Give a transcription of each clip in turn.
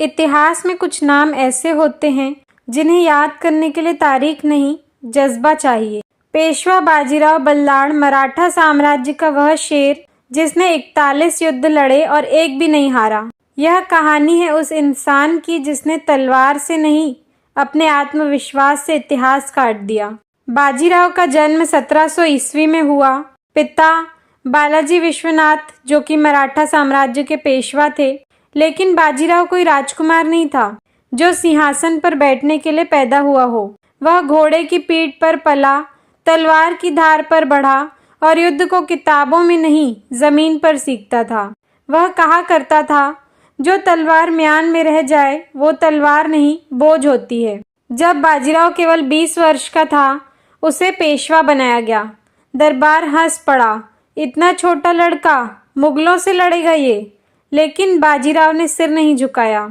इतिहास में कुछ नाम ऐसे होते हैं जिन्हें याद करने के लिए तारीख नहीं, जज्बा चाहिए। पेशवा बाजीराव बल्लाळ मराठा साम्राज्य का वह शेर जिसने 41 युद्ध लड़े और एक भी नहीं हारा। यह कहानी है उस इंसान की जिसने तलवार से नहीं, अपने आत्मविश्वास से इतिहास काट दिया। बाजीराव का जन्म 1700 ईस्वी में हुआ। पिता बालाजी विश्वनाथ जो कि मराठा साम्राज्य के पेशवा थे, लेकिन बाजीराव कोई राजकुमार नहीं था जो सिंहासन पर बैठने के लिए पैदा हुआ हो। वह घोड़े की पीठ पर पला, तलवार की धार पर बढ़ा और युद्ध को किताबों में नहीं, जमीन पर सीखता था। वह कहा करता था, जो तलवार म्यान में रह जाए वो तलवार नहीं, बोझ होती है। जब बाजीराव केवल 20 वर्ष का था, उसे पेशवा बनाया गया। दरबार हंस पड़ा, इतना छोटा लड़का, मुगलों से लड़ेगा ये। लेकिन बाजीराव ने सिर नहीं झुकाया।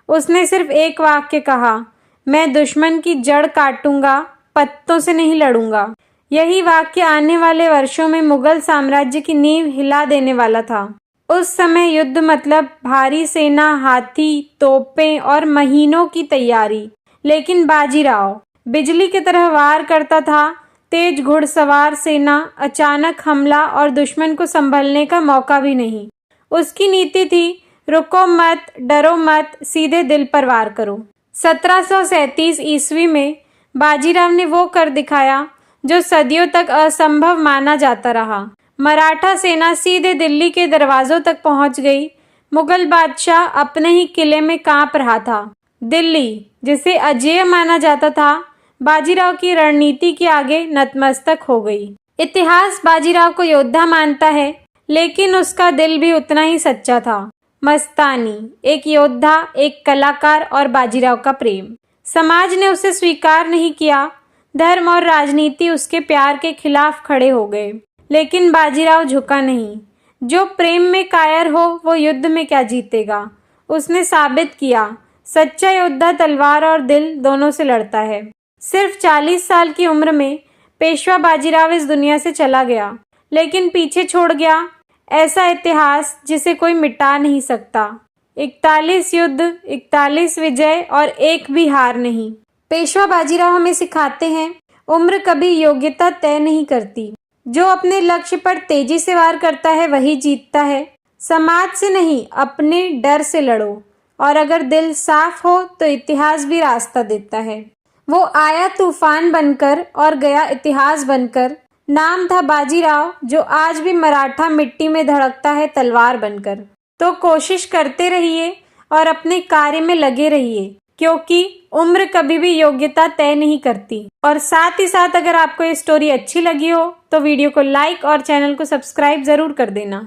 उसने सिर्फ एक वाक्य कहा, मैं दुश्मन की जड़ काटूंगा, पत्तों से नहीं लड़ूंगा। यही वाक्य आने वाले वर्षों में मुगल साम्राज्य की नींव हिला देने वाला था। उस समय युद्ध मतलब भारी सेना, हाथी, तोपें और महीनों की तैयारी। लेकिन बाजीराव बिजली की तरह वार करता था। तेज घुड़सवार सेना, अचानक हमला और दुश्मन को संभलने का मौका भी नहीं। उसकी नीति थी, रुको मत, डरो मत, सीधे दिल पर वार करो। 1737 ईस्वी में बाजीराव ने वो कर दिखाया जो सदियों तक असंभव माना जाता रहा। मराठा सेना सीधे दिल्ली के दरवाजों तक पहुंच गई। मुगल बादशाह अपने ही किले में कांप रहा था। दिल्ली, जिसे अजेय माना जाता था, बाजीराव की रणनीति के आगे नतमस्तक हो गई। इतिहास बाजीराव को योद्धा मानता है, लेकिन उसका दिल भी उतना ही सच्चा था। मस्तानी, एक योद्धा, एक कलाकार और बाजीराव का प्रेम। समाज ने उसे स्वीकार नहीं किया। धर्म और राजनीति उसके प्यार के खिलाफ खड़े हो गए, लेकिन बाजीराव झुका नहीं। जो प्रेम में कायर हो वो युद्ध में क्या जीतेगा। उसने साबित किया, सच्चा योद्धा तलवार और दिल दोनों से लड़ता है। सिर्फ 40 साल की उम्र में पेशवा बाजीराव इस दुनिया से चला गया, लेकिन पीछे छोड़ गया ऐसा इतिहास जिसे कोई मिटा नहीं सकता। 41 युद्ध, 41 विजय और एक भी हार नहीं। पेशवा बाजीराव हमें सिखाते हैं, उम्र कभी योग्यता तय नहीं करती। जो अपने लक्ष्य पर तेजी से वार करता है वही जीतता है। समाज से नहीं, अपने डर से लड़ो, और अगर दिल साफ हो तो इतिहास भी रास्ता देता है। वो आया तूफान बनकर और गया इतिहास बनकर। नाम था बाजीराव, जो आज भी मराठा मिट्टी में धड़कता है तलवार बनकर। तो कोशिश करते रहिए और अपने कार्य में लगे रहिए, क्योंकि उम्र कभी भी योग्यता तय नहीं करती। और साथ ही साथ अगर आपको ये स्टोरी अच्छी लगी हो तो वीडियो को लाइक और चैनल को सब्सक्राइब जरूर कर देना।